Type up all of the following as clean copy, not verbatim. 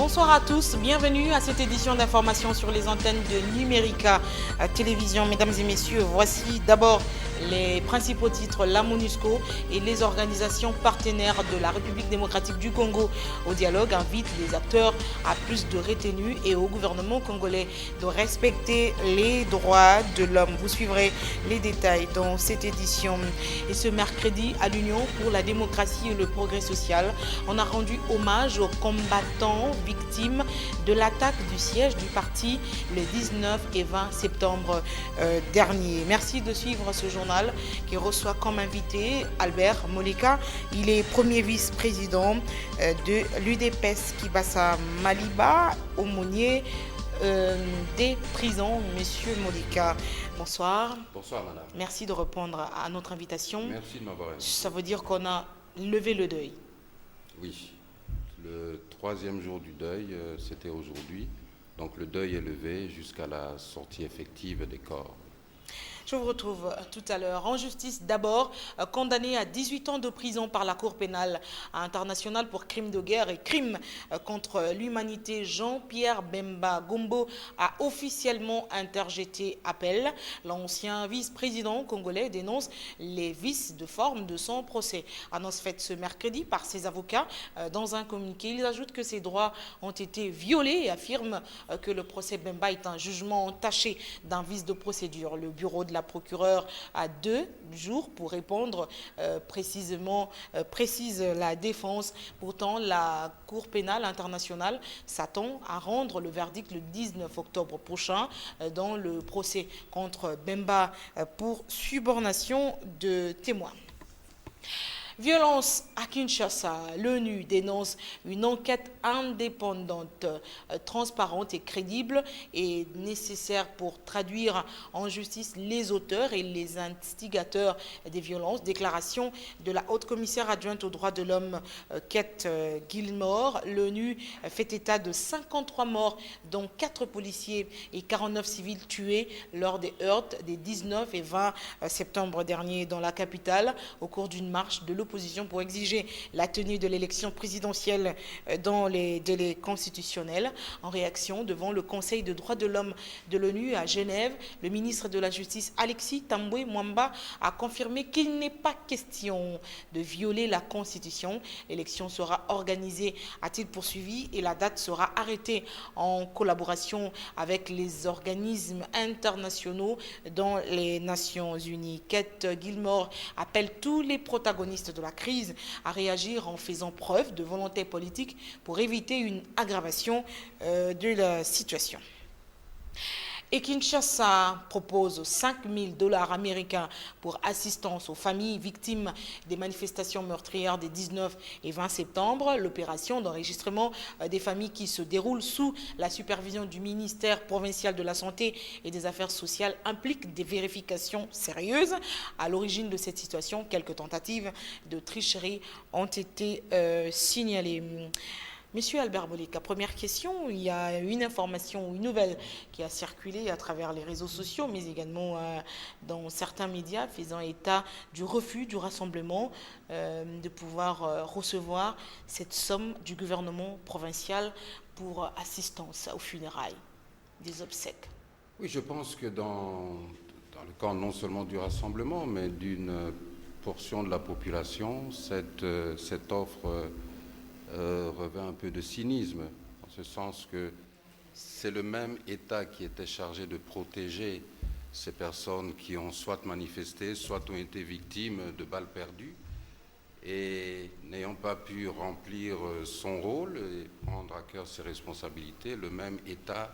Bonsoir à tous, bienvenue à cette édition d'information sur les antennes de Numérica Télévision. Mesdames et messieurs, voici d'abord les principaux titres. La MONUSCO et les organisations partenaires de la République démocratique du Congo au dialogue invitent les acteurs à plus de retenue et au gouvernement congolais de respecter les droits de l'homme. Vous suivrez les détails dans cette édition. Et ce mercredi, à l'Union pour la démocratie et le progrès social, on a rendu hommage aux combattants victimes de l'attaque du siège du parti le 19 et 20 septembre dernier. Merci de suivre ce journal qui reçoit comme invité Albert Moleka. Il est premier vice-président de l'UDPS Kibasa Maliba, aumônier des prisons. Monsieur Moleka, bonsoir. Bonsoir madame. Merci de répondre à notre invitation. Merci de m'avoir invité. Ça veut dire qu'on a levé le deuil. Oui, le troisième jour du deuil, c'était aujourd'hui. Donc le deuil est levé jusqu'à la sortie effective des corps. Je vous retrouve tout à l'heure. En justice, d'abord, condamné à 18 ans de prison par la Cour pénale internationale pour crimes de guerre et crimes contre l'humanité, Jean-Pierre Bemba Gombo a officiellement interjeté appel. L'ancien vice-président congolais dénonce les vices de forme de son procès. Annonce faite ce mercredi par ses avocats dans un communiqué. Ils ajoutent que ses droits ont été violés et affirment que le procès Bemba est un jugement entaché d'un vice de procédure. Le bureau de la procureure a 2 jours pour répondre précise la défense. Pourtant, la Cour pénale internationale s'attend à rendre le verdict le 19 octobre prochain dans le procès contre Bemba pour subornation de témoins. Violence à Kinshasa, l'ONU dénonce une enquête indépendante, transparente et crédible et nécessaire pour traduire en justice les auteurs et les instigateurs des violences. Déclaration de la haute commissaire adjointe aux droits de l'homme, Kate Gilmore. L'ONU fait état de 53 morts, dont 4 policiers et 49 civils tués lors des heurts des 19 et 20 septembre dernier dans la capitale au cours d'une marche de l'opposition pour exiger la tenue de l'élection présidentielle dans les délais constitutionnels. En réaction devant le Conseil de droits de l'homme de l'ONU à Genève, le ministre de la Justice Alexis Tambwe Mwamba a confirmé qu'il n'est pas question de violer la Constitution. L'élection sera organisée, a-t-il poursuivi, et la date sera arrêtée en collaboration avec les organismes internationaux dans les Nations Unies. Kate Gilmore appelle tous les protagonistes de la crise à réagir en faisant preuve de volonté politique pour éviter une aggravation de la situation. Et Kinshasa propose 5 000 $ américains pour assistance aux familles victimes des manifestations meurtrières des 19 et 20 septembre. L'opération d'enregistrement des familles qui se déroule sous la supervision du ministère provincial de la Santé et des Affaires sociales implique des vérifications sérieuses. À l'origine de cette situation, quelques tentatives de tricherie ont été signalées. Monsieur Albert Moleka, première question, il y a une information ou une nouvelle qui a circulé à travers les réseaux sociaux, mais également dans certains médias faisant état du refus du rassemblement de pouvoir recevoir cette somme du gouvernement provincial pour assistance aux funérailles, des obsèques. Oui, je pense que dans le camp non seulement du rassemblement, mais d'une portion de la population, cette offre revêt un peu de cynisme, en ce sens que c'est le même État qui était chargé de protéger ces personnes qui ont soit manifesté, soit ont été victimes de balles perdues, et n'ayant pas pu remplir son rôle et prendre à cœur ses responsabilités, le même État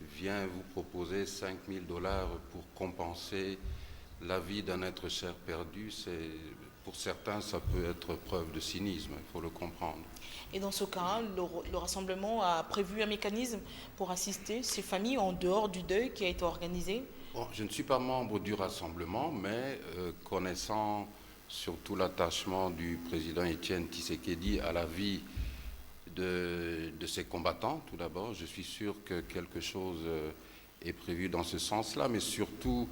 vient vous proposer 5 000 $ pour compenser la vie d'un être cher perdu. Pour certains, ça peut être preuve de cynisme, il faut le comprendre. Et dans ce cas, le rassemblement a prévu un mécanisme pour assister ces familles en dehors du deuil qui a été organisé? Bon, je ne suis pas membre du rassemblement, mais connaissant surtout l'attachement du président Étienne Tshisekedi à la vie de ses combattants, tout d'abord, je suis sûr que quelque chose est prévu dans ce sens-là, mais surtout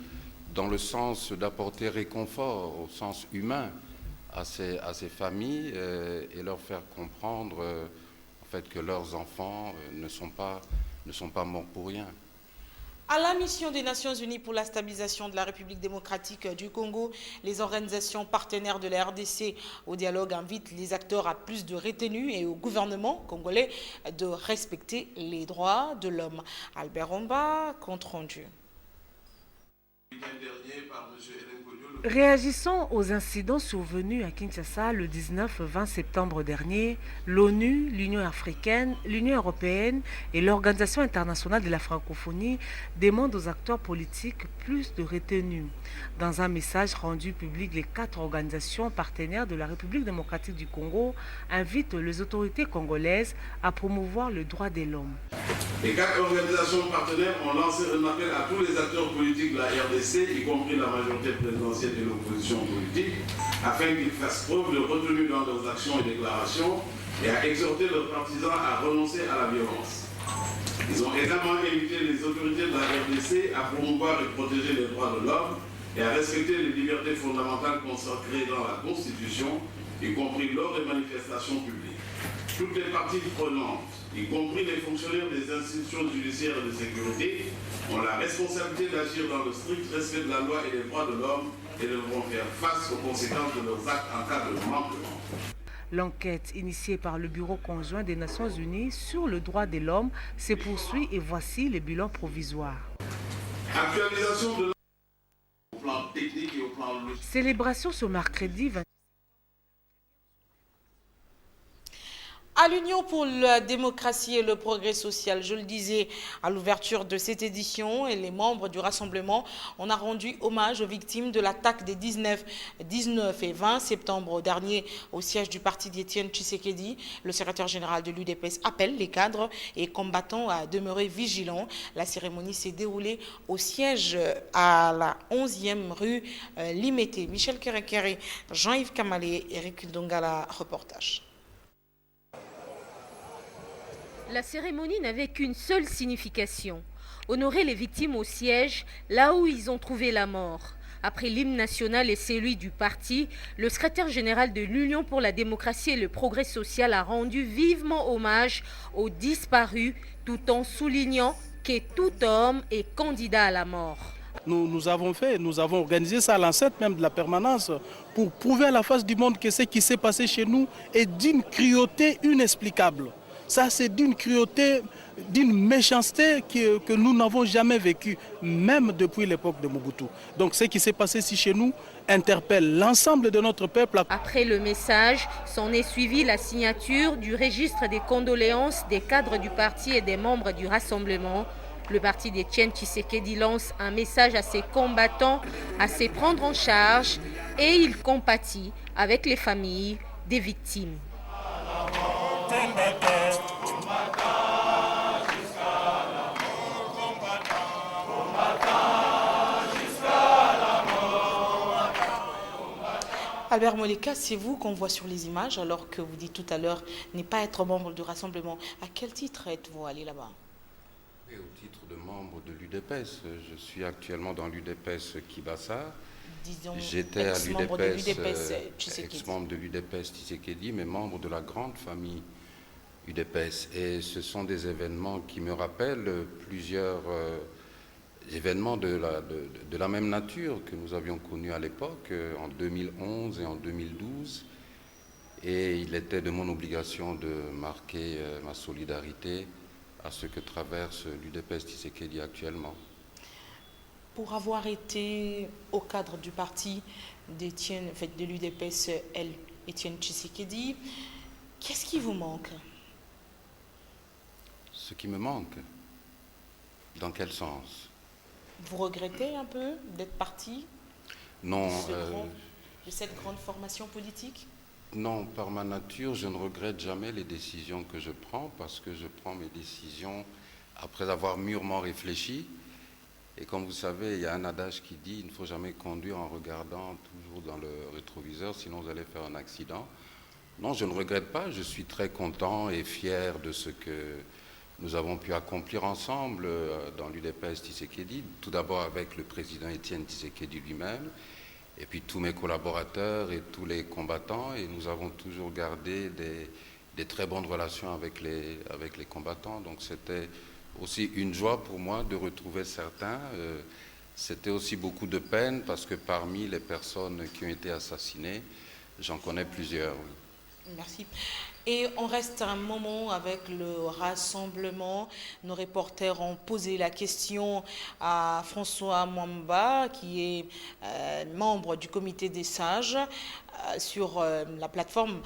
dans le sens d'apporter réconfort au sens humain à ces familles et leur faire comprendre fait que leurs enfants ne sont pas morts pour rien. À la mission des Nations Unies pour la stabilisation de la République démocratique du Congo, les organisations partenaires de la RDC au dialogue invitent les acteurs à plus de retenue et au gouvernement congolais de respecter les droits de l'homme. Albert Romba, compte rendu. Réagissant aux incidents survenus à Kinshasa le 19-20 septembre dernier, l'ONU, l'Union africaine, l'Union européenne et l'Organisation internationale de la francophonie demandent aux acteurs politiques plus de retenue. Dans un message rendu public, les 4 organisations partenaires de la République démocratique du Congo invitent les autorités congolaises à promouvoir le droit de l'homme. Les 4 organisations partenaires ont lancé un appel à tous les acteurs politiques de la RDC, y compris la majorité présidentielle et l'opposition politique, afin qu'ils fassent preuve de retenue dans leurs actions et déclarations et à exhorter leurs partisans à renoncer à la violence. Ils ont également invité les autorités de la RDC à promouvoir et protéger les droits de l'homme et à respecter les libertés fondamentales consacrées dans la Constitution, y compris lors des manifestations publiques. Toutes les parties prenantes, y compris les fonctionnaires des institutions judiciaires et de sécurité, ont la responsabilité d'agir dans le strict respect de la loi et des droits de l'homme et devront faire face aux conséquences de leurs actes en cas de manquement. L'enquête initiée par le Bureau conjoint des Nations Unies sur le droit de l'homme se poursuit et voici le bilan provisoire. Actualisation de au plan technique et au plan logique. Célébration ce mercredi 20. À l'Union pour la démocratie et le progrès social, je le disais à l'ouverture de cette édition, et les membres du Rassemblement, on a rendu hommage aux victimes de l'attaque des 19 et 20 septembre dernier au siège du parti d'Étienne Tshisekedi. Le secrétaire général de l'UDPS appelle les cadres et combattants à demeurer vigilants. La cérémonie s'est déroulée au siège à la 11e rue Limité. Michel Kerekere, Jean-Yves Kamalé, Eric Ndongala, reportage. La cérémonie n'avait qu'une seule signification, honorer les victimes au siège, là où ils ont trouvé la mort. Après l'hymne national et celui du parti, le secrétaire général de l'Union pour la démocratie et le progrès social a rendu vivement hommage aux disparus, tout en soulignant que tout homme est candidat à la mort. Nous avons organisé ça à l'ancêtre même de la permanence pour prouver à la face du monde que ce qui s'est passé chez nous est d'une cruauté inexplicable. Ça, c'est d'une cruauté, d'une méchanceté que nous n'avons jamais vécue, même depuis l'époque de Mobutu. Donc ce qui s'est passé ici chez nous interpelle l'ensemble de notre peuple. Après le message, s'en est suivi la signature du registre des condoléances des cadres du parti et des membres du Rassemblement. Le parti d'Étienne Tshisekedi lance un message à ses combattants à se prendre en charge et il compatit avec les familles des victimes. Albert Moleka, c'est vous qu'on voit sur les images, alors que vous dites tout à l'heure ne pas être membre du Rassemblement. À quel titre êtes-vous allé là-bas? Au titre de membre de l'UDPS, je suis actuellement dans l'UDPS Kibassa. J'étais à l'UDPS, ex-membre de l'UDPS Tshisekedi, mais membre de la grande famille UDPS. Et ce sont des événements qui me rappellent plusieurs événements de la même nature que nous avions connus à l'époque, en 2011 et en 2012. Et il était de mon obligation de marquer ma solidarité à ce que traverse l'UDPS Tshisekedi actuellement. Pour avoir été au cadre du parti d'Étienne, en fait, de l'UDPS Étienne Tshisekedi, qu'est-ce qui vous manque? Ce qui me manque? Dans quel sens? Vous regrettez un peu d'être parti non, de cette grande formation politique? Non, par ma nature, je ne regrette jamais les décisions que je prends parce que je prends mes décisions après avoir mûrement réfléchi. Et comme vous savez, il y a un adage qui dit « il ne faut jamais conduire en regardant toujours dans le rétroviseur, sinon vous allez faire un accident ». Non, je ne regrette pas, je suis très content et fier de ce que nous avons pu accomplir ensemble dans l'UDPS Tshisekedi, tout d'abord avec le président Étienne Tshisekedi lui-même, et puis tous mes collaborateurs et tous les combattants, et nous avons toujours gardé des très bonnes relations avec les combattants. Donc c'était aussi une joie pour moi de retrouver certains. C'était aussi beaucoup de peine parce que parmi les personnes qui ont été assassinées, j'en connais plusieurs. Oui. Merci. Et on reste un moment avec le rassemblement. Nos reporters ont posé la question à François Mwamba, qui est membre du comité des sages, sur la plateforme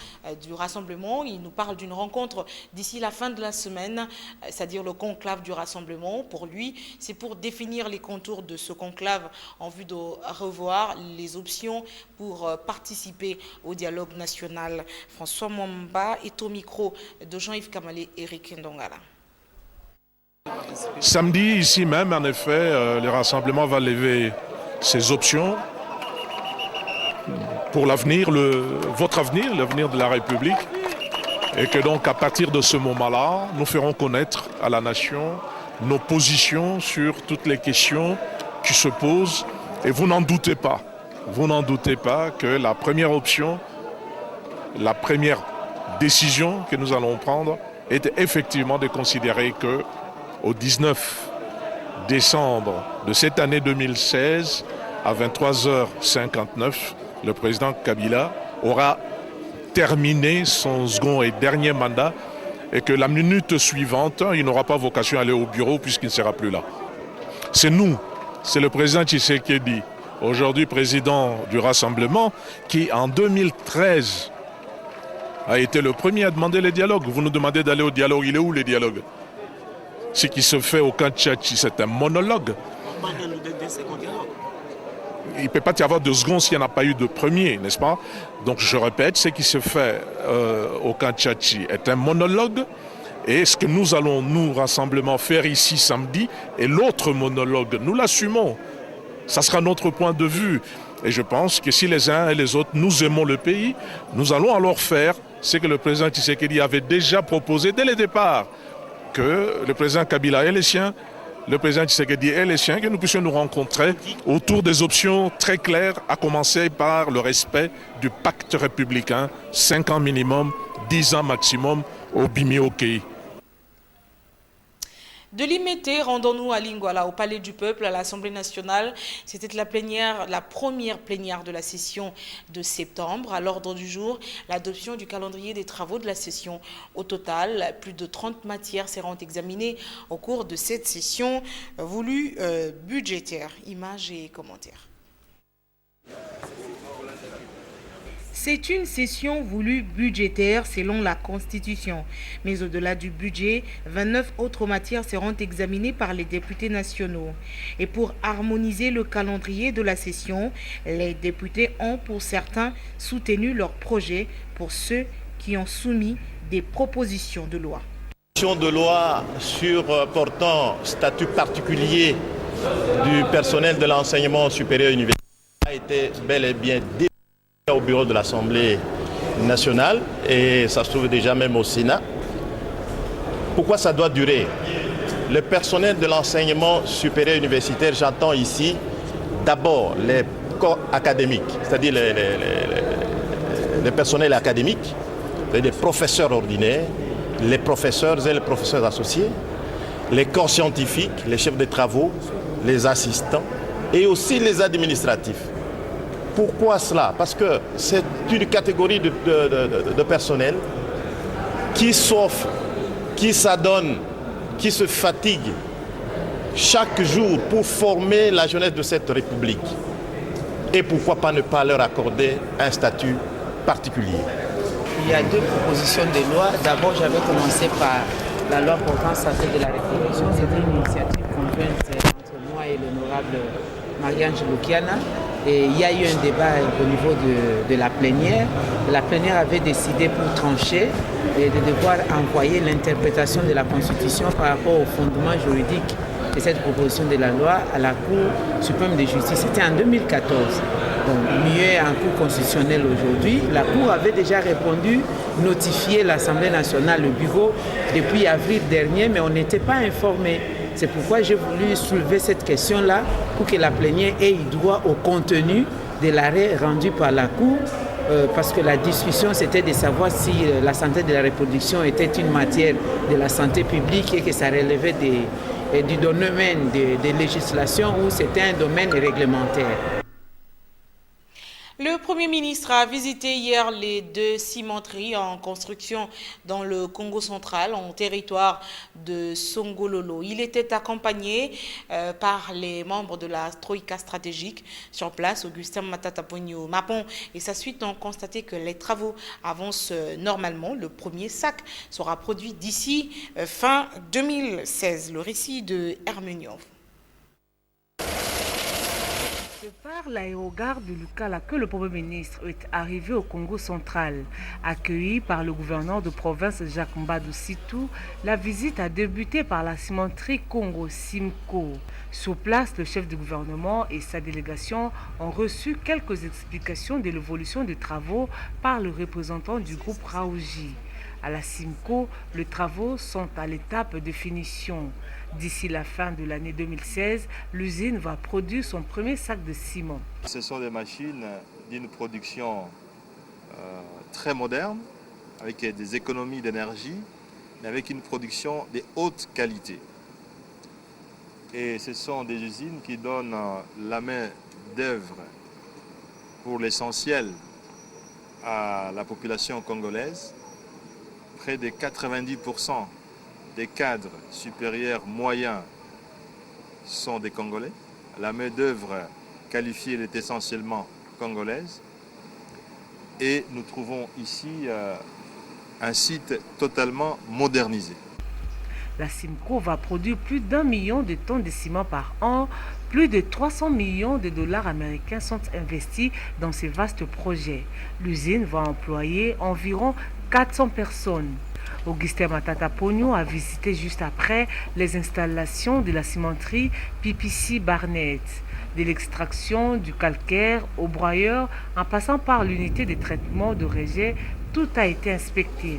du rassemblement. Il nous parle d'une rencontre d'ici la fin de la semaine, c'est-à-dire le conclave du rassemblement. Pour lui, c'est pour définir les contours de ce conclave en vue de revoir les options pour participer au dialogue national. François Mwamba est au micro de Jean-Yves Kamalé et Eric Ndongala. Samedi, ici même, en effet, le rassemblement va lever ses options pour l'avenir, votre avenir, l'avenir de la République. Et que donc, à partir de ce moment-là, nous ferons connaître à la nation nos positions sur toutes les questions qui se posent. Et vous n'en doutez pas que la première option, la première décision que nous allons prendre est effectivement de considérer que au 19 décembre de cette année 2016, à 23h59, le président Kabila aura terminé son second et dernier mandat et que la minute suivante, il n'aura pas vocation à aller au bureau puisqu'il ne sera plus là. C'est nous, c'est le président Tshisekedi, aujourd'hui président du Rassemblement, qui en 2013 a été le premier à demander le dialogue. Vous nous demandez d'aller au dialogue, il est où le dialogue? Ce qui se fait au camp Tchatchi, c'est un monologue. Il ne peut pas y avoir de second s'il n'y en a pas eu de premier, n'est-ce pas? Donc je répète, ce qui se fait au camp Tchatchi est un monologue. Et ce que nous allons, nous, rassemblement, faire ici samedi, et l'autre monologue, nous l'assumons. Ça sera notre point de vue. Et je pense que si les uns et les autres, nous aimons le pays, nous allons alors faire ce que le président Tshisekedi avait déjà proposé dès le départ. Que le président Kabila et les siens, le président Tshisekedi et les siens, que nous puissions nous rencontrer autour des options très claires, à commencer par le respect du pacte républicain, 5 ans minimum, 10 ans maximum, au Bimi-Okei. De Limete, rendons-nous à Lingwala, au Palais du Peuple, à l'Assemblée nationale. C'était la première plénière de la session de septembre. À l'ordre du jour, l'adoption du calendrier des travaux de la session. Au total, plus de 30 matières seront examinées au cours de cette session voulue budgétaire. Images et commentaires. C'est une session voulue budgétaire selon la Constitution. Mais au-delà du budget, 29 autres matières seront examinées par les députés nationaux. Et pour harmoniser le calendrier de la session, les députés ont pour certains soutenu leur projet, pour ceux qui ont soumis des propositions de loi. De loi sur portant statut particulier du personnel de l'enseignement supérieur universitaire a été bel et bien débattu au bureau de l'Assemblée nationale et ça se trouve déjà même au Sénat. Pourquoi ça doit durer? Le personnel de l'enseignement supérieur universitaire, j'entends ici d'abord les corps académiques, c'est-à-dire les personnels académiques, les professeurs ordinaires, les professeurs et les professeurs associés, les corps scientifiques, les chefs de travaux, les assistants et aussi les administratifs. Pourquoi cela? Parce que c'est une catégorie de personnel qui s'offre, qui s'adonne, qui se fatigue chaque jour pour former la jeunesse de cette République. Et pourquoi pas ne pas leur accorder un statut particulier? Il y a deux propositions de loi. D'abord, j'avais commencé par la loi portant statut de la République. C'était une initiative conjointe entre moi et l'honorable Marie-Ange Lukiana. Et il y a eu un débat au niveau de la plénière. La plénière avait décidé pour trancher et de devoir envoyer l'interprétation de la Constitution par rapport au fondement juridique de cette proposition de la loi à la Cour suprême de justice. C'était en 2014. Donc, mieux en Cour constitutionnelle aujourd'hui. La Cour avait déjà répondu, notifié l'Assemblée nationale, le bureau, depuis avril dernier, mais on n'était pas informé. C'est pourquoi j'ai voulu soulever cette question-là pour que la plénière ait droit au contenu de l'arrêt rendu par la Cour parce que la discussion c'était de savoir si la santé de la reproduction était une matière de la santé publique et que ça relevait du domaine de législation ou c'était un domaine réglementaire. Le Premier ministre a visité hier les 2 cimenteries en construction dans le Congo central, en territoire de Songololo. Il était accompagné par les membres de la Troïka stratégique sur place. Augustin Matata Ponyo Mapon et sa suite ont constaté que les travaux avancent normalement. Le premier sac sera produit d'ici fin 2016. Le récit de Hermeniov. Par l'aérogare de Lukala que le Premier ministre est arrivé au Congo central. Accueilli par le gouverneur de province Jacques Mbadou Sitou, la visite a débuté par la cimenterie Congo Simco. Sur place, le chef du gouvernement et sa délégation ont reçu quelques explications de l'évolution des travaux par le représentant du groupe Raouji. À la Simco, les travaux sont à l'étape de finition. D'ici la fin de l'année 2016, l'usine va produire son premier sac de ciment. Ce sont des machines d'une production très moderne, avec des économies d'énergie, mais avec une production de haute qualité. Et ce sont des usines qui donnent la main d'œuvre pour l'essentiel à la population congolaise. Près de 90% des cadres supérieurs moyens sont des Congolais. La main-d'œuvre qualifiée est essentiellement congolaise. Et nous trouvons ici un site totalement modernisé. La Simco va produire plus d'1 million de tonnes de ciment par an. Plus de 300 millions de dollars américains sont investis dans ces vastes projets. L'usine va employer environ 400 personnes. Augustin Matata Ponyo a visité juste après les installations de la cimenterie PPC Barnett. De l'extraction du calcaire au broyeur, en passant par l'unité de traitement de rejet, tout a été inspecté.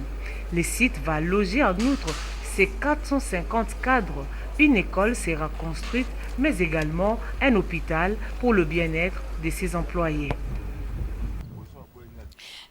Le site va loger en outre ses 450 cadres. Une école sera construite, mais également un hôpital pour le bien-être de ses employés.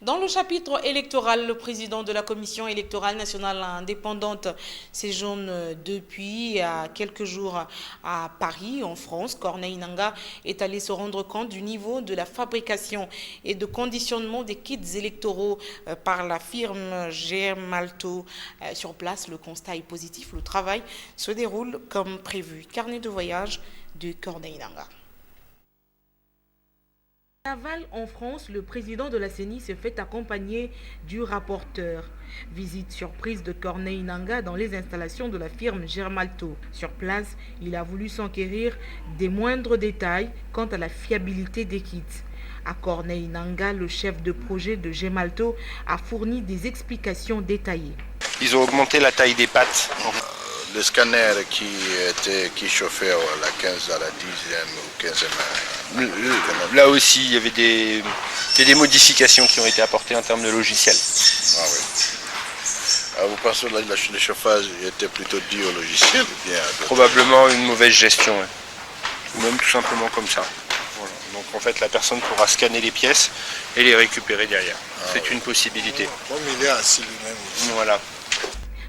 Dans le chapitre électoral, le président de la Commission électorale nationale indépendante séjourne depuis il y a quelques jours à Paris, en France. Corneille Nangaa est allé se rendre compte du niveau de la fabrication et de conditionnement des kits électoraux par la firme Gemalto. Sur place, le constat est positif. Le travail se déroule comme prévu. Carnet de voyage de Corneille Nangaa. Laval en France, le président de la CENI se fait accompagner du rapporteur. Visite surprise de Corneille Nangaa dans les installations de la firme Gemalto. Sur place, il a voulu s'enquérir des moindres détails quant à la fiabilité des kits. À Corneille Nangaa, le chef de projet de Gemalto a fourni des explications détaillées. Ils ont augmenté la taille des pattes. Le scanner qui chauffait à la 15 à la 10e ou 15e. Là aussi, il y avait des modifications qui ont été apportées en termes de logiciel. Ah oui. Vous pensez que le chauffage était plutôt dû au logiciel ou bien Probablement une mauvaise gestion, ouais. Ou même tout simplement comme ça. Voilà. Donc en fait, la personne pourra scanner les pièces et les récupérer derrière. C'est une possibilité. Comme il est assis lui-même aussi. Voilà.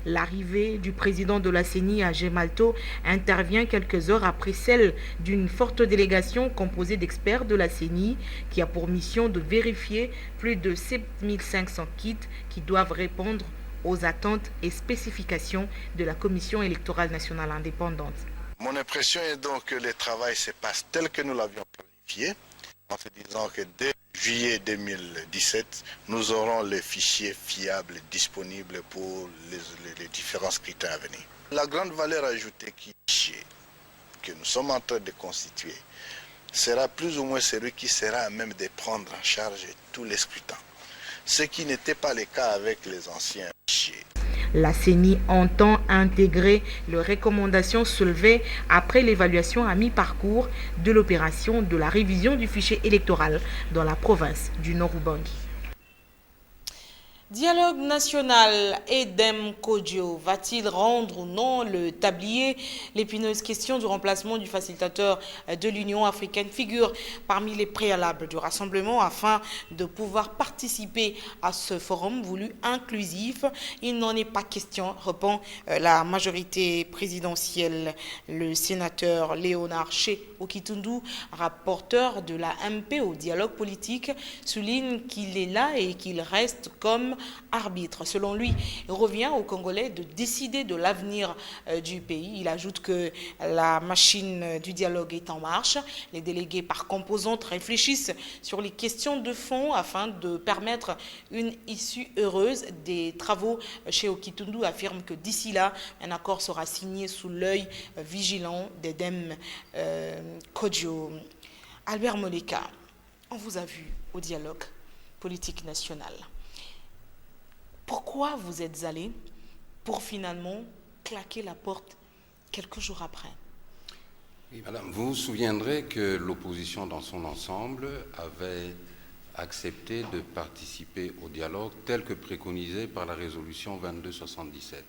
L'arrivée du président de la CENI à Gemalto intervient quelques heures après celle d'une forte délégation composée d'experts de la CENI qui a pour mission de vérifier plus de 7500 kits qui doivent répondre aux attentes et spécifications de la Commission électorale nationale indépendante. Mon impression est donc que le travail se passe tel que nous l'avions planifié, en se disant que dès juillet 2017, nous aurons les fichiers fiables disponibles pour les différents scrutins à venir. La grande valeur ajoutée que nous sommes en train de constituer sera plus ou moins celui qui sera à même de prendre en charge tous les scrutins, ce qui n'était pas le cas avec les anciens fichiers. La CENI entend intégrer les recommandations soulevées après l'évaluation à mi-parcours de l'opération de la révision du fichier électoral dans la province du Nord-Ubangi. Dialogue national, Edem Kodjo va-t-il rendre ou non le tablier? L'épineuse question du remplacement du facilitateur de l'Union africaine figure parmi les préalables du rassemblement afin de pouvoir participer à ce forum voulu inclusif. Il n'en est pas question, répond la majorité présidentielle. Le sénateur Léonard Ché Okitundu, rapporteur de la MP au dialogue politique, souligne qu'il est là et qu'il reste comme arbitre. Selon lui, il revient aux Congolais de décider de l'avenir du pays. Il ajoute que la machine du dialogue est en marche. Les délégués par composante réfléchissent sur les questions de fond afin de permettre une issue heureuse des travaux. Chez Okitundu affirme que d'ici là, un accord sera signé sous l'œil vigilant d'Edem Kodjo. Albert Moleka, on vous a vu au dialogue politique national. Pourquoi vous êtes allé pour finalement claquer la porte quelques jours après? Oui, madame, vous vous souviendrez que l'opposition dans son ensemble avait accepté de participer au dialogue tel que préconisé par la résolution 2277.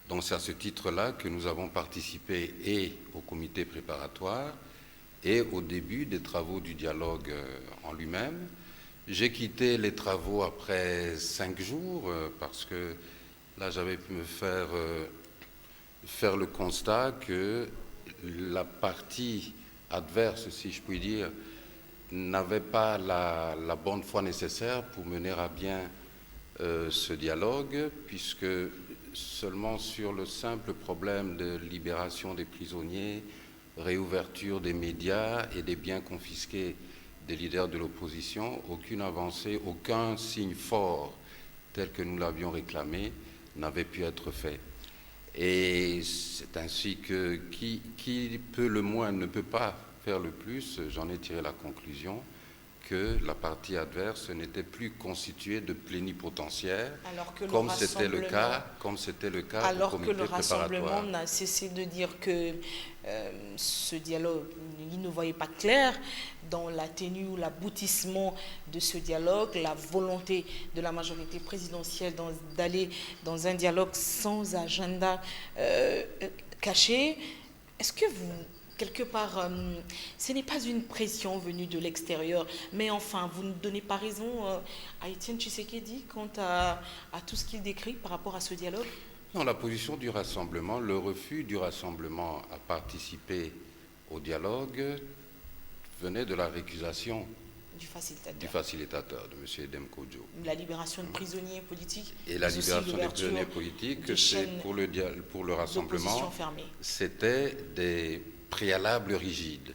Donc c'est à ce titre-là que nous avons participé et au comité préparatoire et au début des travaux du dialogue en lui-même. J'ai quitté les travaux après 5 jours parce que là j'avais pu me faire le constat que la partie adverse, si je puis dire, n'avait pas la bonne foi nécessaire pour mener à bien ce dialogue, puisque seulement sur le simple problème de libération des prisonniers, réouverture des médias et des biens confisqués des leaders de l'opposition, aucune avancée, aucun signe fort tel que nous l'avions réclamé n'avait pu être fait. Et c'est ainsi que qui peut le moins ne peut pas faire le plus. J'en ai tiré la conclusion que la partie adverse n'était plus constituée de plénipotentiaires, comme c'était le cas alors au comité que le préparatoire. Rassemblement n'a cessé de dire que ce dialogue, il ne voyait pas clair dans la tenue ou l'aboutissement de ce dialogue, la volonté de la majorité présidentielle d'aller dans un dialogue sans agenda caché. Est-ce que vous... Quelque part, ce n'est pas une pression venue de l'extérieur, mais enfin, vous ne donnez pas raison à Étienne Tshisekedi quant à tout ce qu'il décrit par rapport à ce dialogue? Non, la position du rassemblement, le refus du rassemblement à participer au dialogue venait de la récusation du facilitateur de M. Edem Kodjo. La libération de prisonniers politiques. Et la libération des prisonniers politiques, c'est pour le rassemblement, c'était des préalables rigides.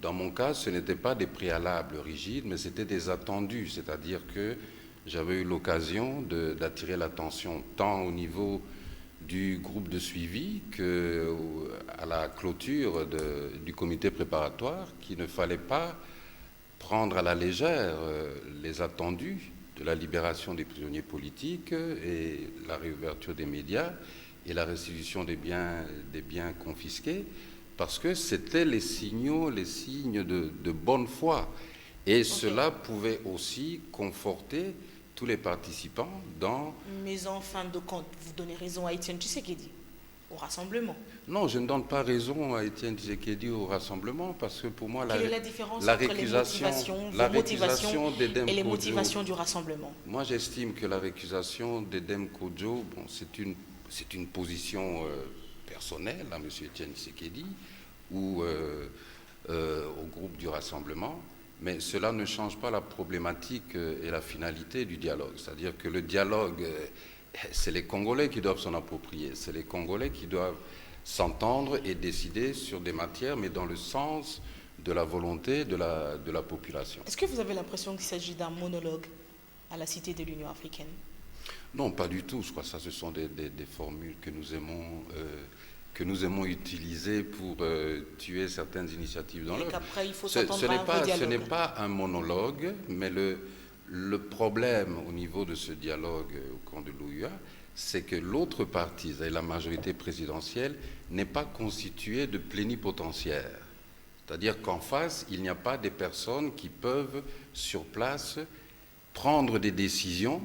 Dans mon cas, ce n'était pas des préalables rigides, mais c'était des attendus, c'est-à-dire que j'avais eu l'occasion d'attirer l'attention tant au niveau du groupe de suivi qu'à la clôture du comité préparatoire, qu'il ne fallait pas prendre à la légère les attendus de la libération des prisonniers politiques et la réouverture des médias et la restitution des biens confisqués, parce que c'était les signes de bonne foi. Et cela pouvait aussi conforter tous les participants dans... Mais en fin de compte, vous donnez raison à Étienne Tshisekedi, au rassemblement. Non, je ne donne pas raison à Étienne Tshisekedi au rassemblement, parce que pour moi, quelle est la différence entre les motivations d'Edem Kodjo et les motivations du rassemblement? Moi, j'estime que la récusation d'Edem Kodjo, bon, c'est une position personnelle à M. Étienne Tshisekedi ou au groupe du rassemblement, mais cela ne change pas la problématique et la finalité du dialogue. C'est-à-dire que le dialogue, c'est les Congolais qui doivent s'en approprier, c'est les Congolais qui doivent s'entendre et décider sur des matières, mais dans le sens de la volonté de la population. Est-ce que vous avez l'impression qu'il s'agit d'un monologue à la Cité de l'Union africaine? Non, pas du tout. Je crois que ça, ce sont des formules que nous aimons utiliser pour tuer certaines initiatives dans l'œuf. Ce n'est pas un monologue, mais le problème au niveau de ce dialogue au camp de l'OUA, c'est que l'autre partie, la majorité présidentielle, n'est pas constituée de plénipotentiaires. C'est-à-dire qu'en face, il n'y a pas des personnes qui peuvent, sur place, prendre des décisions,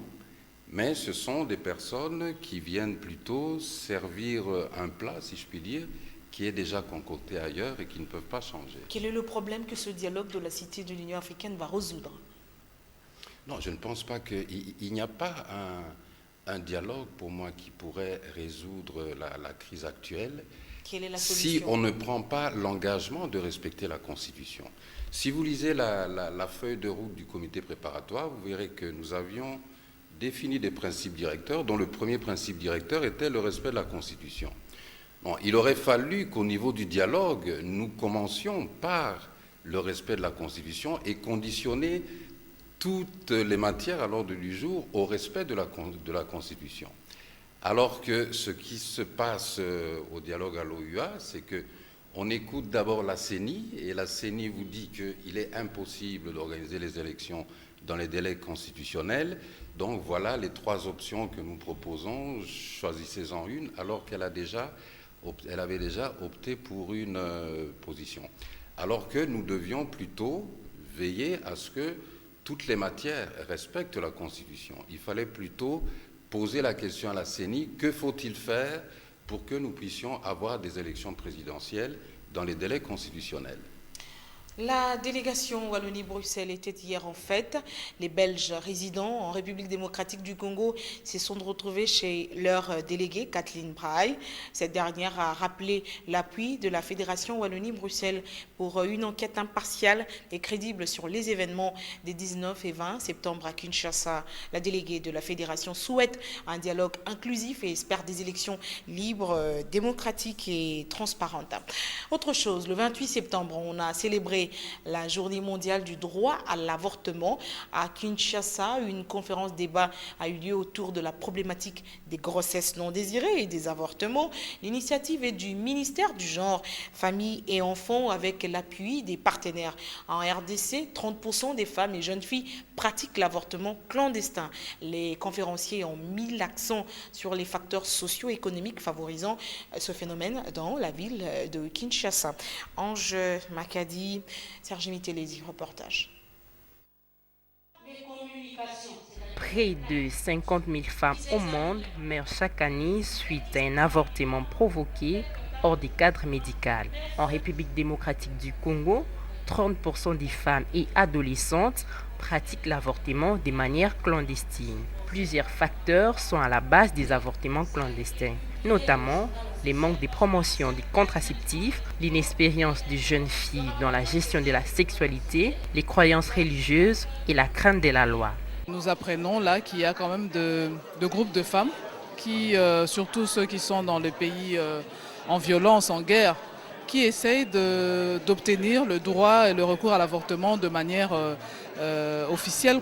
mais ce sont des personnes qui viennent plutôt servir un plat, si je puis dire, qui est déjà concocté ailleurs et qui ne peuvent pas changer. Quel est le problème que ce dialogue de la Cité de l'Union africaine va résoudre? Non, je ne pense pas qu'il n'y a pas un dialogue pour moi qui pourrait résoudre la crise actuelle. Quelle est la solution? Si on ne prend pas l'engagement de respecter la Constitution. Si vous lisez la feuille de route du comité préparatoire, vous verrez que nous avions défini des principes directeurs, dont le premier principe directeur était le respect de la Constitution. Bon, il aurait fallu qu'au niveau du dialogue, nous commencions par le respect de la Constitution et conditionner toutes les matières à l'ordre du jour au respect de la Constitution. Alors que ce qui se passe au dialogue à l'OUA, c'est qu'on écoute d'abord la CENI, et la CENI vous dit qu'il est impossible d'organiser les élections dans les délais constitutionnels. Donc voilà les 3 options que nous proposons, choisissez-en une, alors qu'elle avait déjà opté pour une position. Alors que nous devions plutôt veiller à ce que toutes les matières respectent la Constitution. Il fallait plutôt poser la question à la CENI, que faut-il faire pour que nous puissions avoir des élections présidentielles dans les délais constitutionnels? La délégation Wallonie-Bruxelles était hier en fête. Les Belges résidant en République démocratique du Congo se sont retrouvés chez leur déléguée, Kathleen Braille. Cette dernière a rappelé l'appui de la Fédération Wallonie-Bruxelles pour une enquête impartiale et crédible sur les événements des 19 et 20 septembre à Kinshasa. La déléguée de la Fédération souhaite un dialogue inclusif et espère des élections libres, démocratiques et transparentes. Autre chose, le 28 septembre, on a célébré la journée mondiale du droit à l'avortement. À Kinshasa, une conférence débat a eu lieu autour de la problématique des grossesses non désirées et des avortements. L'initiative est du ministère du Genre, Famille et Enfants avec l'appui des partenaires. En RDC, 30% des femmes et jeunes filles pratiquent l'avortement clandestin. Les conférenciers ont mis l'accent sur les facteurs socio-économiques favorisant ce phénomène dans la ville de Kinshasa. Ange Makadi, Serge Mitelesi, reportage. Près de 50 000 femmes au monde meurent chaque année suite à un avortement provoqué hors du cadre médical. En République démocratique du Congo, 30% des femmes et adolescentes pratiquent l'avortement de manière clandestine. Plusieurs facteurs sont à la base des avortements clandestins, notamment les manques de promotion des contraceptifs, l'inexpérience des jeunes filles dans la gestion de la sexualité, les croyances religieuses et la crainte de la loi. Nous apprenons là qu'il y a quand même de groupes de femmes qui, surtout ceux qui sont dans les pays en violence, en guerre, qui essayent d'obtenir le droit et le recours à l'avortement de manière officielle,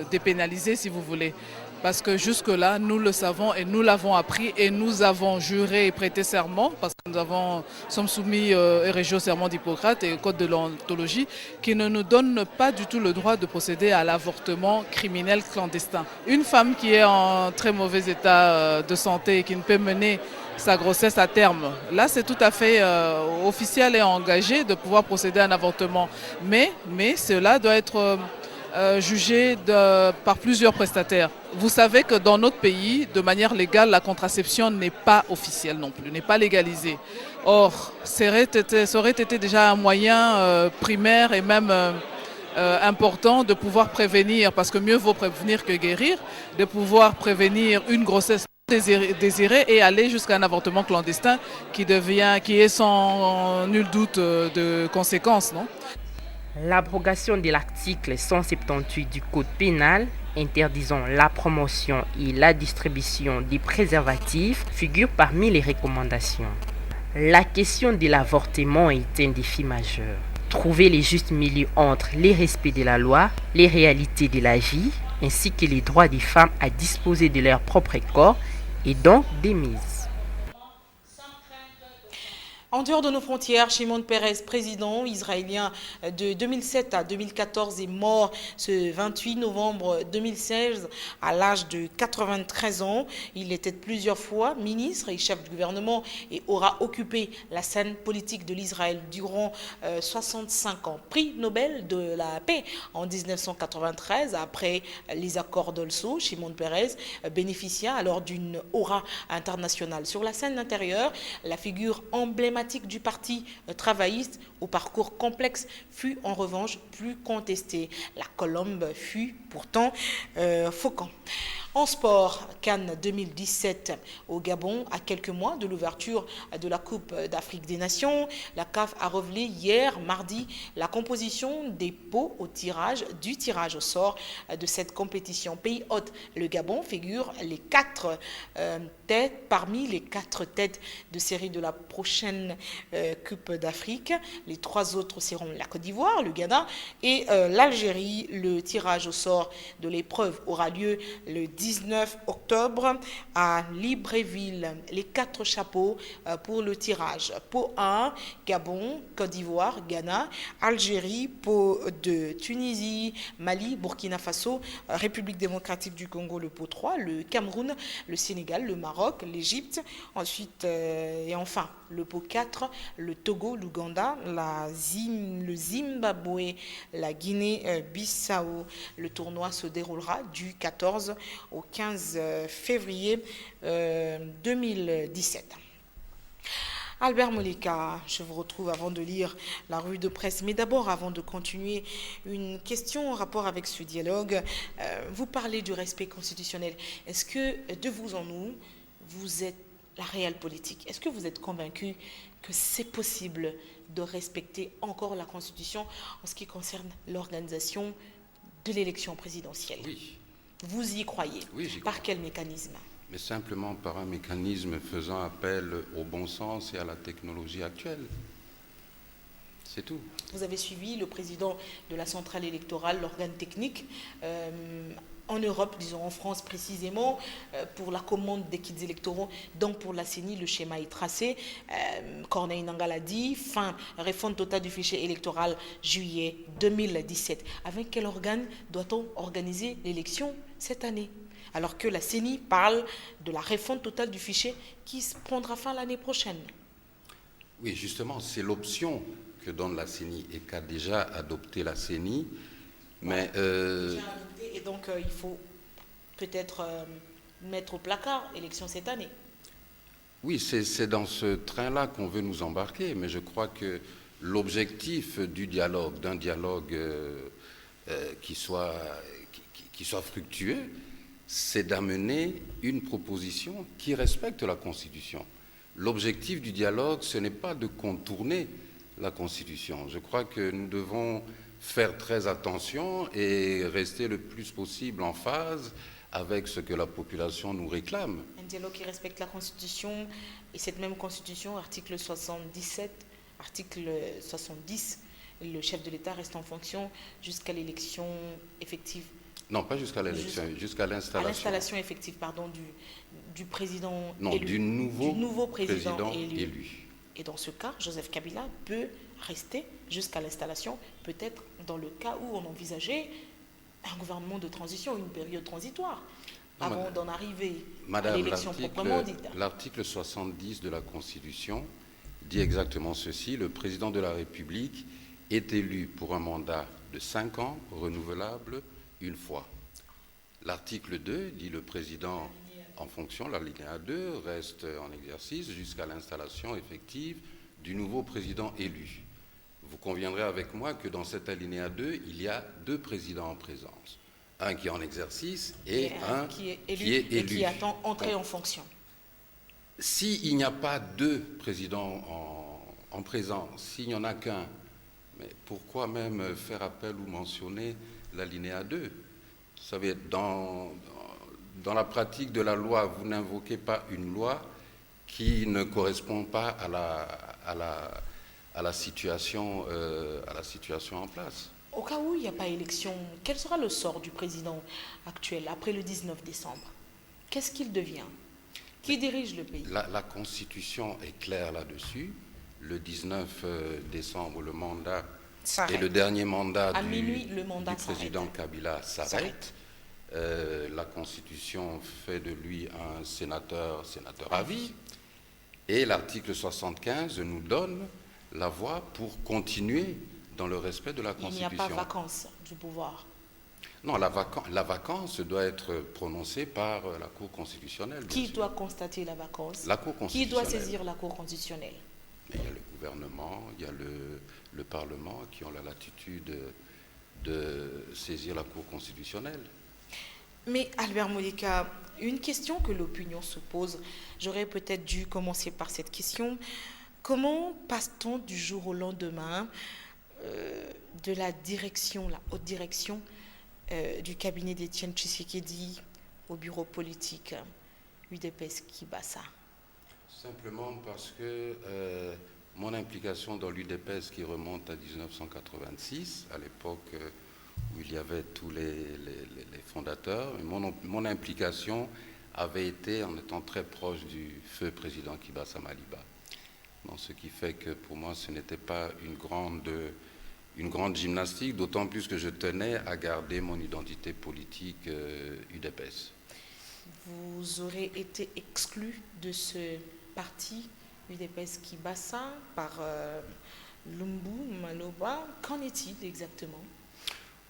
dépénalisée si vous voulez. Parce que jusque-là, nous le savons et nous l'avons appris et nous avons juré et prêté serment, parce que nous sommes soumis et régis au serment d'Hippocrate et au code de l'ontologie, qui ne nous donne pas du tout le droit de procéder à l'avortement criminel clandestin. Une femme qui est en très mauvais état de santé et qui ne peut mener sa grossesse à terme, là c'est tout à fait officiel et engagé de pouvoir procéder à un avortement. Mais cela doit être jugé par plusieurs prestataires. Vous savez que dans notre pays, de manière légale, la contraception n'est pas officielle non plus, n'est pas légalisée. Or, ça aurait été déjà un moyen primaire et même important de pouvoir prévenir, parce que mieux vaut prévenir que guérir, de pouvoir prévenir une grossesse désirée et aller jusqu'à un avortement clandestin qui est sans nul doute de conséquences, non ? L'abrogation de l'article 178 du Code pénal interdisant la promotion et la distribution des préservatifs figure parmi les recommandations. La question de l'avortement est un défi majeur. Trouver les justes milieux entre les respects de la loi, les réalités de la vie, ainsi que les droits des femmes à disposer de leur propre corps et donc des mises. En dehors de nos frontières, Shimon Peres, président israélien de 2007 à 2014, est mort ce 28 novembre 2016 à l'âge de 93 ans. Il était plusieurs fois ministre et chef de gouvernement et aura occupé la scène politique de l'Israël durant 65 ans. Prix Nobel de la paix en 1993, après les accords d'Oslo, Shimon Peres bénéficia alors d'une aura internationale. Sur la scène intérieure, la figure emblématique du parti travailliste au parcours complexe fut en revanche plus contestée. La colombe fut pourtant Faucon. En sport, Cannes 2017 au Gabon, à quelques mois de l'ouverture de la Coupe d'Afrique des Nations, la CAF a révélé hier, mardi, la composition des pots du tirage au sort de cette compétition. Pays hôte, le Gabon figure les 4 têtes, parmi les 4 têtes de série de la prochaine Coupe d'Afrique. Les 3 autres seront la Côte d'Ivoire, le Ghana et l'Algérie. Le tirage au sort de l'épreuve aura lieu le 19 octobre à Libreville. Les 4 chapeaux pour le tirage. Pot 1, Gabon, Côte d'Ivoire, Ghana, Algérie, pot 2, Tunisie, Mali, Burkina Faso, République démocratique du Congo, le pot 3, le Cameroun, le Sénégal, le Maroc, l'Égypte, ensuite et enfin le pot 4, le Togo, l'Ouganda, le Zimbabwe, la Guinée-Bissau. Le tournoi se déroulera du 14 au 15 février 2017. Albert Moleka, je vous retrouve avant de lire la revue de presse. Mais d'abord, avant de continuer, une question en rapport avec ce dialogue. Vous parlez du respect constitutionnel. Est-ce que, de vous en nous, vous êtes la réelle politique? Est-ce que vous êtes convaincu que c'est possible de respecter encore la Constitution en ce qui concerne l'organisation de l'élection présidentielle? Oui. Vous y croyez? Oui, j'y Par crois. quel mécanisme? Mais simplement par un mécanisme faisant appel au bon sens et à la technologie actuelle. C'est tout. Vous avez suivi le président de la centrale électorale, l'organe technique, en Europe, disons en France précisément, pour la commande des kits électoraux, donc pour la CENI, le schéma est tracé. Corneille Nangaa l'a dit, réforme totale du fichier électoral, juillet 2017. Avec quel organe doit-on organiser l'élection cette année? Alors que la CENI parle de la réforme totale du fichier qui prendra fin l'année prochaine. Oui, justement, c'est l'option que donne la CENI et qu'a déjà adopté la CENI. Mais déjà adopté, et donc il faut peut-être mettre au placard élection cette année. oui, c'est dans ce train-là qu'on veut nous embarquer, mais je crois que l'objectif du dialogue, d'un dialogue qui soit fructueux, c'est d'amener une proposition qui respecte la Constitution. L'objectif du dialogue, ce n'est pas de contourner la Constitution. Je crois que nous devons faire très attention et rester le plus possible en phase avec ce que la population nous réclame. Un dialogue qui respecte la Constitution et cette même Constitution, article 77, article 70, le chef de l'État reste en fonction jusqu'à l'élection effective. Non, pas jusqu'à l'élection, jusqu'à l'installation. À l'installation effective, pardon, du président non, élu. Du nouveau président élu. Et dans ce cas, Joseph Kabila peut rester jusqu'à l'installation, peut-être dans le cas où on envisageait un gouvernement de transition, une période transitoire, avant d'en arriver à l'élection proprement dite. L'article 70 de la Constitution dit exactement ceci: le président de la République est élu pour un mandat de 5 ans, renouvelable une fois. L'article 2 dit le président en fonction, l'alinéa 2, reste en exercice jusqu'à l'installation effective du nouveau président élu. Vous conviendrez avec moi que dans cet alinéa 2, il y a 2 présidents en présence. Un qui est en exercice et un qui est élu. Et qui attend entrer en fonction. S'il n'y a pas 2 présidents en présence, s'il n'y en a qu'un, mais pourquoi même faire appel ou mentionner l'alinéa 2? Vous savez, dans la pratique de la loi, vous n'invoquez pas une loi qui ne correspond pas à la situation en place. Au cas où il n'y a pas élection, quel sera le sort du président actuel après le 19 décembre? Qu'est-ce qu'il devient? Qui dirige le pays? La Constitution est claire là-dessus. le 19 décembre, le mandat S'arrête. et le dernier mandat À du, minuit, le mandat du président Kabila s'arrête. La Constitution fait de lui un sénateur à vie. Et l'article 75 nous donne la voie pour continuer dans le respect de la Constitution. Il n'y a pas vacance du pouvoir. Non, la vacance doit être prononcée par la Cour constitutionnelle. Qui doit constater la vacance? La Cour Qui doit constitutionnelle. saisir la Cour constitutionnelle? Il y a le gouvernement, il y a le Parlement qui ont la latitude de saisir la Cour constitutionnelle. Mais Albert Moleka, une question que l'opinion se pose, j'aurais peut-être dû commencer par cette question. Comment passe-t-on du jour au lendemain de la direction, la haute direction du cabinet d'Étienne Tshisekedi au bureau politique UDPS Kibasa? Simplement parce que mon implication dans l'UDPS qui remonte à 1986, à l'époque où il y avait tous les fondateurs, mon implication avait été en étant très proche du feu président Kibasa Maliba. Donc, ce qui fait que pour moi ce n'était pas une grande gymnastique, d'autant plus que je tenais à garder mon identité politique UDPS. Vous aurez été exclu de ce parti UDPS Kibasa par Lumbu Maloba. Qu'en est-il exactement?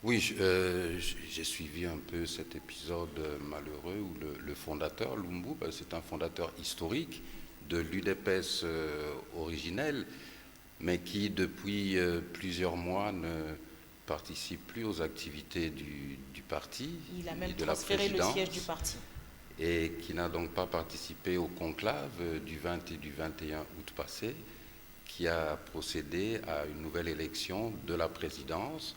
Oui, j'ai suivi un peu cet épisode malheureux où le fondateur, Lumbu, c'est un fondateur historique de l'UDPS originel, mais qui depuis plusieurs mois ne participe plus aux activités du parti. Il a même de la transféré le présidence, siège du parti. et qui n'a donc pas participé au conclave du 20 et du 21 août passé, qui a procédé à une nouvelle élection de la présidence,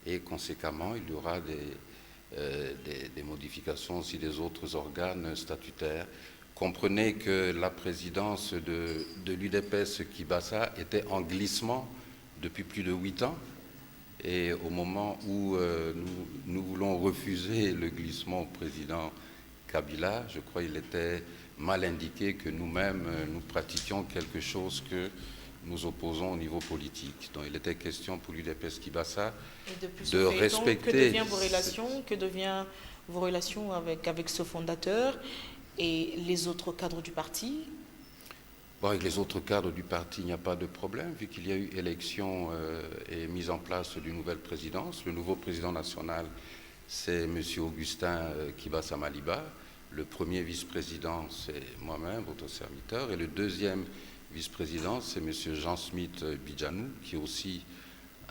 et conséquemment il y aura des modifications aussi des autres organes statutaires. Comprenez que la présidence de l'UDPS Kibasa était en glissement depuis plus de 8 ans, et au moment où nous voulons refuser le glissement au président Kabila, je crois qu'il était mal indiqué que nous-mêmes nous pratiquions quelque chose que nous opposons au niveau politique. Donc il était question pour l'UDPS Kibasa de respecter... Que deviennent vos relations avec ce fondateur et les autres cadres du parti? Bon, avec les autres cadres du parti, il n'y a pas de problème, vu qu'il y a eu élection et mise en place d'une nouvelle présidence. Le nouveau président national, c'est M. Augustin Kibasa Maliba. Le premier vice-président, c'est moi-même, votre serviteur. Et le deuxième vice-président, c'est M. Jean-Smith Bidjanou, qui est aussi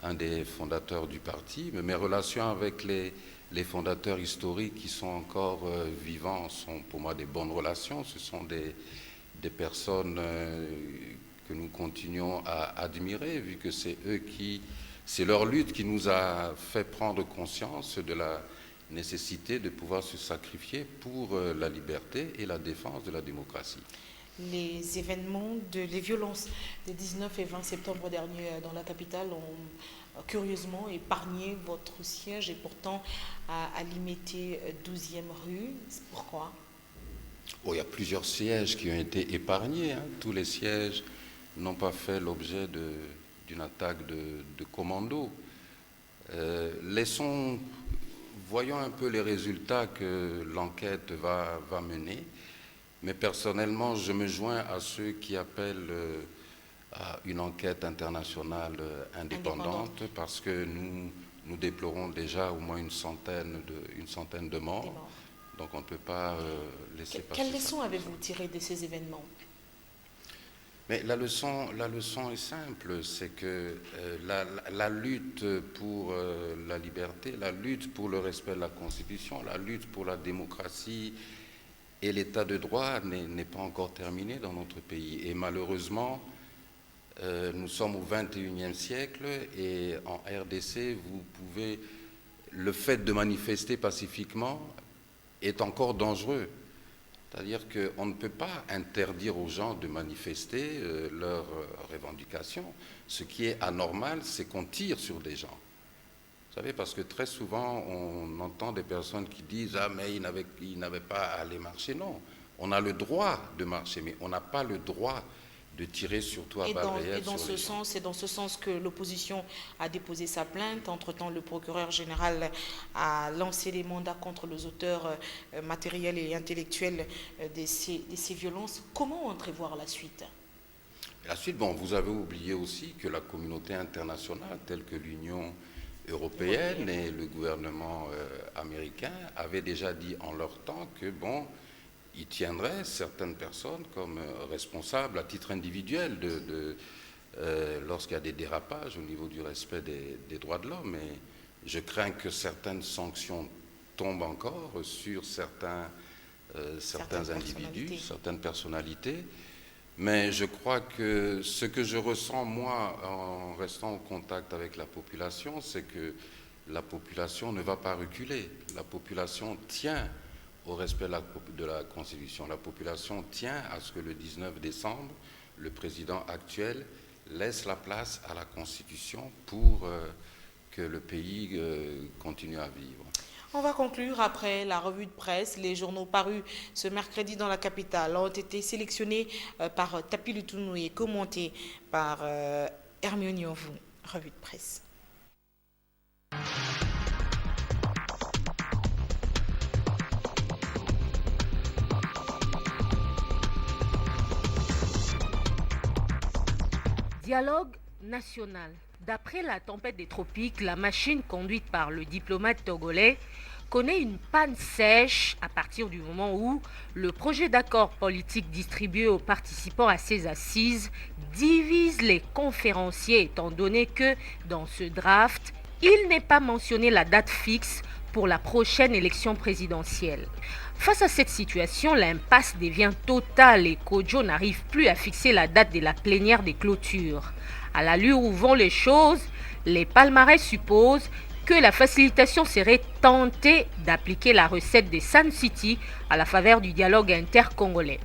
un des fondateurs du parti. Mais mes relations avec les fondateurs historiques qui sont encore vivants sont pour moi des bonnes relations. Ce sont des personnes que nous continuons à admirer, vu que c'est leur lutte qui nous a fait prendre conscience de la nécessité de pouvoir se sacrifier pour la liberté et la défense de la démocratie. Les événements, les violences des 19 et 20 septembre dernier dans la capitale ont curieusement épargné votre siège, et pourtant à Limité 12e rue. Pourquoi? Oh, il y a plusieurs sièges qui ont été épargnés. Tous les sièges n'ont pas fait l'objet d'une attaque de commando. Voyons un peu les résultats que l'enquête va mener. Mais personnellement, je me joins à ceux qui appellent à une enquête internationale indépendante, parce que nous déplorons déjà au moins une centaine de morts. Donc on ne peut pas laisser passer. Quelle leçon avez-vous tiré de ces événements? Mais la leçon est simple, c'est que la lutte pour la liberté, la lutte pour le respect de la Constitution, la lutte pour la démocratie et l'état de droit n'est pas encore terminée dans notre pays. Et malheureusement, nous sommes au XXIe siècle, et en RDC, le fait de manifester pacifiquement est encore dangereux. C'est-à-dire qu'on ne peut pas interdire aux gens de manifester leurs revendications. Ce qui est anormal, c'est qu'on tire sur des gens. Vous savez, parce que très souvent, on entend des personnes qui disent « Ah, mais ils n'avaient pas à aller marcher ». Non, on a le droit de marcher, mais on n'a pas le droit tirer surtout à balles réelles. C'est dans ce sens que l'opposition a déposé sa plainte. Entre-temps, le procureur général a lancé des mandats contre les auteurs matériels et intellectuels de ces violences. Comment entrevoir la suite? La suite, vous avez oublié aussi que la communauté internationale, telle que l'Union européenne et le gouvernement américain, avaient déjà dit en leur temps que, ils tiendraient certaines personnes comme responsables à titre individuel lorsqu'il y a des dérapages au niveau du respect des droits de l'homme. Et je crains que certaines sanctions tombent encore sur certains individus, certaines personnalités. Mais je crois que ce que je ressens, moi, en restant en contact avec la population, c'est que la population ne va pas reculer. La population tient au respect de la Constitution. La population tient à ce que le 19 décembre, le président actuel laisse la place à la Constitution pour que le pays continue à vivre. On va conclure après la revue de presse. Les journaux parus ce mercredi dans la capitale ont été sélectionnés par Tapi Lutunou et commentés par Hermione Nyovu. Revue de presse. Dialogue national. D'après la tempête des tropiques, la machine conduite par le diplomate togolais connaît une panne sèche à partir du moment où le projet d'accord politique distribué aux participants à ces assises divise les conférenciers, étant donné que dans ce draft, il n'est pas mentionné la date fixe pour la prochaine élection présidentielle. Face à cette situation, l'impasse devient totale et Kodjo n'arrive plus à fixer la date de la plénière des clôtures. À l'allure où vont les choses, les palmarès supposent que la facilitation serait tentée d'appliquer la recette des Sun City à la faveur du dialogue intercongolais.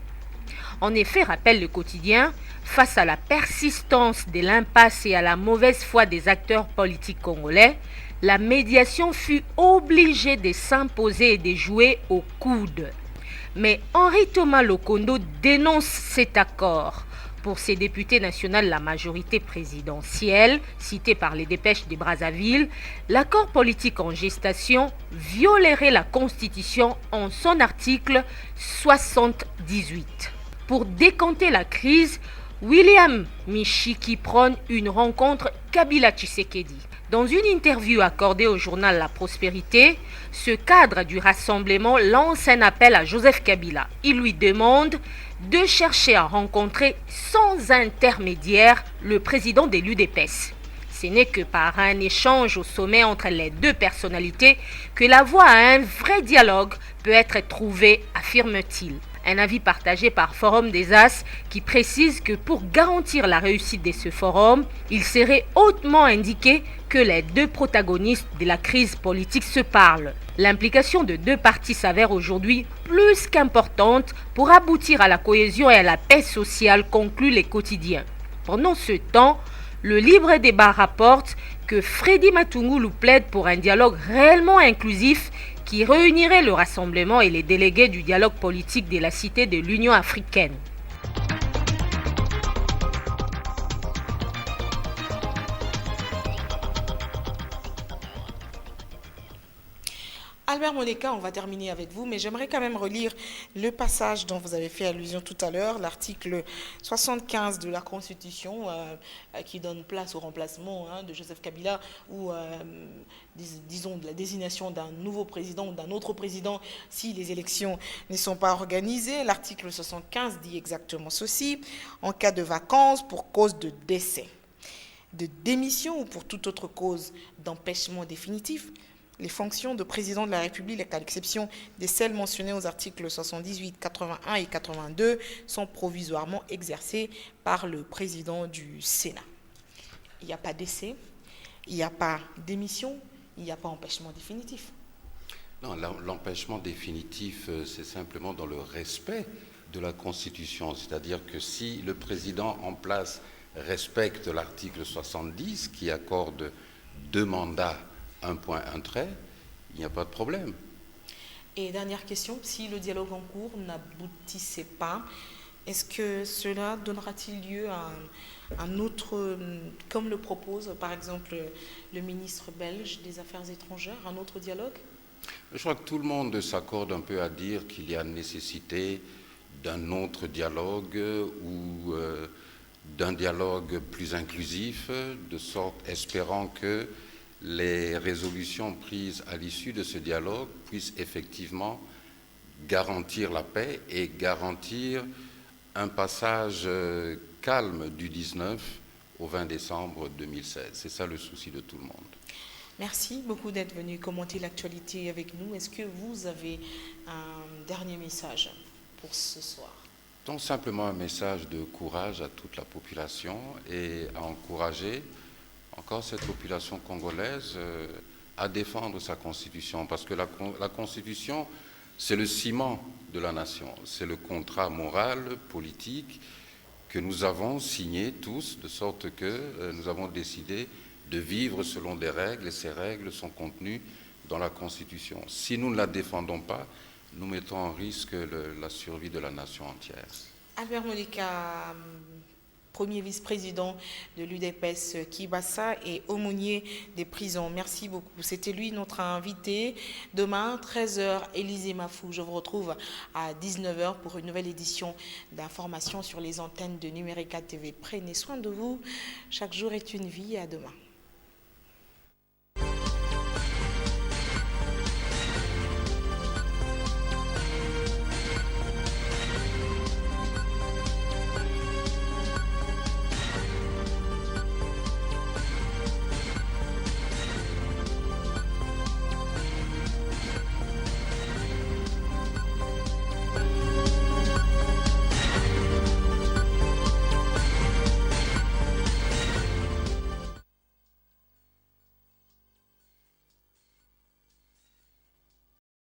En effet, rappelle le quotidien, face à la persistance de l'impasse et à la mauvaise foi des acteurs politiques congolais, la médiation fut obligée de s'imposer et de jouer au coude. Mais Henri Thomas Lokondo dénonce cet accord. Pour ses députés nationaux, la majorité présidentielle, citée par les dépêches de Brazzaville, l'accord politique en gestation violerait la Constitution en son article 78. Pour décanter la crise, William Michiki prône une rencontre Kabila-Tshisekedi. Dans une interview accordée au journal La Prospérité, ce cadre du rassemblement lance un appel à Joseph Kabila. Il lui demande de chercher à rencontrer sans intermédiaire le président de l'UDPS. Ce n'est que par un échange au sommet entre les deux personnalités que la voie à un vrai dialogue peut être trouvée, affirme-t-il. Un avis partagé par Forum des As qui précise que pour garantir la réussite de ce forum, il serait hautement indiqué que les deux protagonistes de la crise politique se parlent. L'implication de deux parties s'avère aujourd'hui plus qu'importante pour aboutir à la cohésion et à la paix sociale, conclut les quotidiens. Pendant ce temps, le Libre Débat rapporte que Freddy Matungulu plaide pour un dialogue réellement inclusif qui réunirait le rassemblement et les délégués du dialogue politique de la Cité de l'Union africaine. Albert Moneka, on va terminer avec vous, mais j'aimerais quand même relire le passage dont vous avez fait allusion tout à l'heure, l'article 75 de la Constitution qui donne place au remplacement de Joseph Kabila ou, disons, de la désignation d'un nouveau président ou d'un autre président si les élections ne sont pas organisées. L'article 75 dit exactement ceci: en cas de vacances pour cause de décès, de démission ou pour toute autre cause d'empêchement définitif, les fonctions de président de la République, à l'exception de celles mentionnées aux articles 78, 81 et 82, sont provisoirement exercées par le président du Sénat. Il n'y a pas décès, il n'y a pas démission, il n'y a pas empêchement définitif. Non, l'empêchement définitif, c'est simplement dans le respect de la Constitution. C'est-à-dire que si le président en place respecte l'article 70 qui accorde 2 mandats, un point, un trait, il n'y a pas de problème. Et dernière question, si le dialogue en cours n'aboutissait pas, Est-ce que cela donnera-t-il lieu à un autre, comme le propose par exemple le ministre belge des Affaires étrangères, un autre dialogue? Je crois que tout le monde s'accorde un peu à dire qu'il y a nécessité d'un autre dialogue ou d'un dialogue plus inclusif, de sorte espérant que les résolutions prises à l'issue de ce dialogue puissent effectivement garantir la paix et garantir un passage calme du 19 au 20 décembre 2016. C'est ça le souci de tout le monde. Merci beaucoup d'être venu commenter l'actualité avec nous. Est-ce que vous avez un dernier message pour ce soir? Donc simplement un message de courage à toute la population et à encourager encore cette population congolaise à défendre sa constitution, parce que la constitution, c'est le ciment de la nation, c'est le contrat moral, politique que nous avons signé tous, de sorte que nous avons décidé de vivre selon des règles, et ces règles sont contenues dans la Constitution. Si nous ne la défendons pas, nous mettons en risque la survie de la nation entière. Albert Moleka, premier vice-président de l'UDPS Kibassa et aumônier des prisons. Merci beaucoup. C'était lui notre invité. Demain, 13h, Élisée Mafou. Je vous retrouve à 19h pour une nouvelle édition d'informations sur les antennes de Numérica TV. Prenez soin de vous. Chaque jour est une vie. À demain.